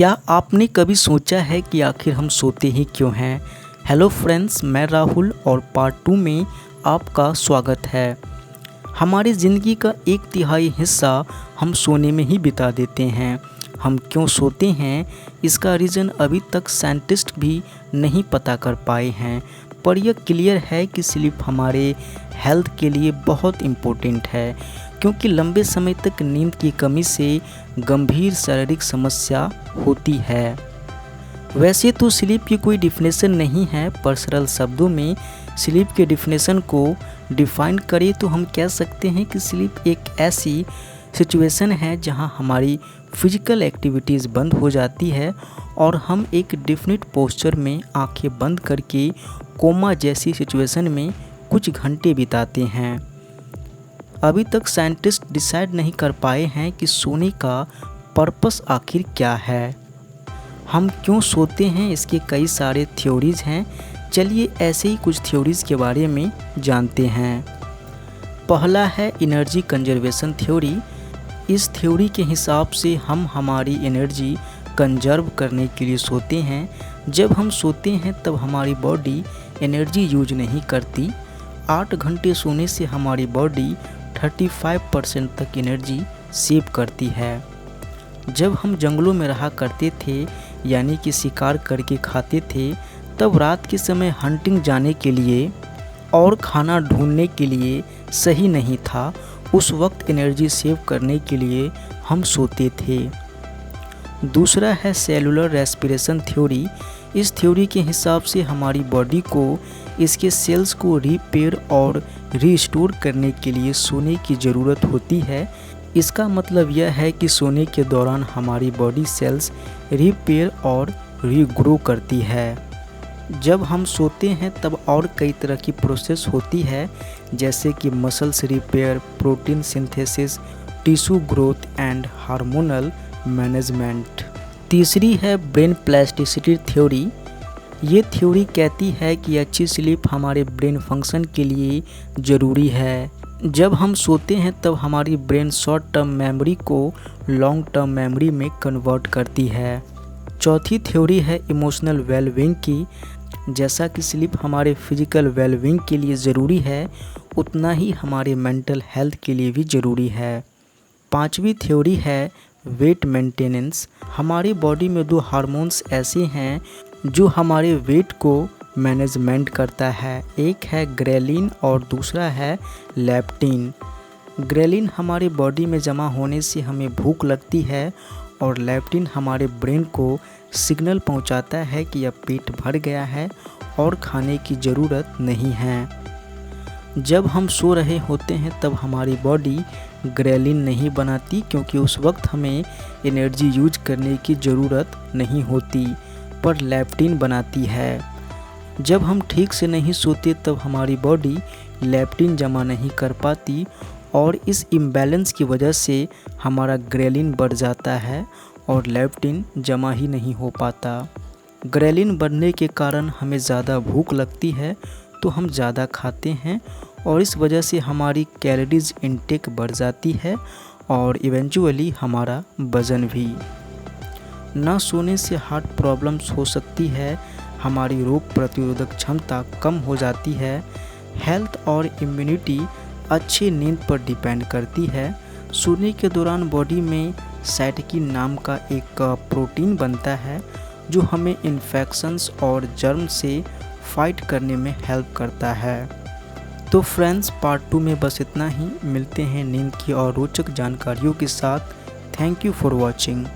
क्या आपने कभी सोचा है कि आखिर हम सोते ही क्यों हैं? हेलो फ्रेंड्स, मैं राहुल और पार्ट 2 में आपका स्वागत है। हमारी ज़िंदगी का 1/3 हिस्सा हम सोने में ही बिता देते हैं। हम क्यों सोते हैं, इसका रीज़न अभी तक साइंटिस्ट भी नहीं पता कर पाए हैं, पर यह क्लियर है कि स्लीप हमारे हेल्थ के लिए बहुत इम्पोर्टेंट है, क्योंकि लंबे समय तक नींद की कमी से गंभीर शारीरिक समस्या होती है। वैसे तो स्लीप की कोई डिफिनेशन नहीं है, पर सरल शब्दों में स्लीप के डिफिनेशन को डिफाइन करें तो हम कह सकते हैं कि स्लीप एक ऐसी सिचुएशन है जहां हमारी फिजिकल एक्टिविटीज़ बंद हो जाती है और हम एक डिफिनिट पोस्चर में आंखें बंद करके कोमा जैसी सिचुएशन में कुछ घंटे बिताते हैं। अभी तक साइंटिस्ट डिसाइड नहीं कर पाए हैं कि सोने का पर्पस आखिर क्या है। हम क्यों सोते हैं, इसके कई सारे थ्योरीज़ हैं। चलिए ऐसे ही कुछ थ्योरीज़ के बारे में जानते हैं। पहला है एनर्जी कंजर्वेशन थ्योरी। इस थ्योरी के हिसाब से हम हमारी एनर्जी कंजर्व करने के लिए सोते हैं। जब हम सोते हैं तब हमारी बॉडी एनर्जी यूज नहीं करती। 8 घंटे सोने से हमारी बॉडी 35% तक एनर्जी सेव करती है। जब हम जंगलों में रहा करते थे, यानी कि शिकार करके खाते थे, तब रात के समय हंटिंग जाने के लिए और खाना ढूंढने के लिए सही नहीं था। उस वक्त एनर्जी सेव करने के लिए हम सोते थे। दूसरा है सेलुलर रेस्पिरेशन थ्योरी। इस थ्योरी के हिसाब से हमारी बॉडी को इसके सेल्स को रिपेयर और रीस्टोर करने के लिए सोने की ज़रूरत होती है। इसका मतलब यह है कि सोने के दौरान हमारी बॉडी सेल्स रिपेयर और रीग्रो करती है। जब हम सोते हैं तब और कई तरह की प्रोसेस होती है, जैसे कि muscles repair, protein synthesis, tissue growth and hormonal management. तीसरी है ब्रेन प्लास्टिसिटी थ्योरी। ये थ्योरी कहती है कि अच्छी स्लीप हमारे ब्रेन फंक्शन के लिए ज़रूरी है। जब हम सोते हैं तब हमारी ब्रेन शॉर्ट टर्म मेमोरी को लॉन्ग टर्म मेमोरी में कन्वर्ट करती है। चौथी थ्योरी है इमोशनल वेलबींग की। जैसा कि स्लीप हमारे फिजिकल वेलबींग के लिए ज़रूरी है, उतना ही हमारे मेंटल हेल्थ के लिए भी ज़रूरी है। पांचवी थ्योरी है वेट मेंटेनेंस। हमारी बॉडी में 2 हार्मोन्स ऐसे हैं जो हमारे वेट को मैनेजमेंट करता है। एक है ग्रेलिन और दूसरा है लेप्टिन। ग्रेलिन हमारे बॉडी में जमा होने से हमें भूख लगती है और लेप्टिन हमारे ब्रेन को सिग्नल पहुंचाता है कि अब पेट भर गया है और खाने की ज़रूरत नहीं है। जब हम सो रहे होते हैं तब हमारी बॉडी ग्रेलिन नहीं बनाती, क्योंकि उस वक्त हमें एनर्जी यूज करने की ज़रूरत नहीं होती, पर लेप्टिन बनाती है। जब हम ठीक से नहीं सोते तब हमारी बॉडी लेप्टिन जमा नहीं कर पाती और इस इम्बैलेंस की वजह से हमारा ग्रेलिन बढ़ जाता है और लेप्टिन जमा ही नहीं हो पाता। ग्रेलिन बढ़ने के कारण हमें ज़्यादा भूख लगती है, तो हम ज़्यादा खाते हैं और इस वजह से हमारी कैलोरीज इनटेक बढ़ जाती है और इवेंचुअली हमारा वज़न भी। ना सोने से हार्ट प्रॉब्लम्स हो सकती है, हमारी रोग प्रतिरोधक क्षमता कम हो जाती है, हेल्थ और इम्यूनिटी अच्छी नींद पर डिपेंड करती है। सोने के दौरान बॉडी में साइटोकिन नाम का एक प्रोटीन बनता है जो हमें इन्फेक्शंस और जर्म से फाइट करने में हेल्प करता है। तो फ्रेंड्स, पार्ट 2 में बस इतना ही। मिलते हैं नींद की और रोचक जानकारियों के साथ। Thank you for watching.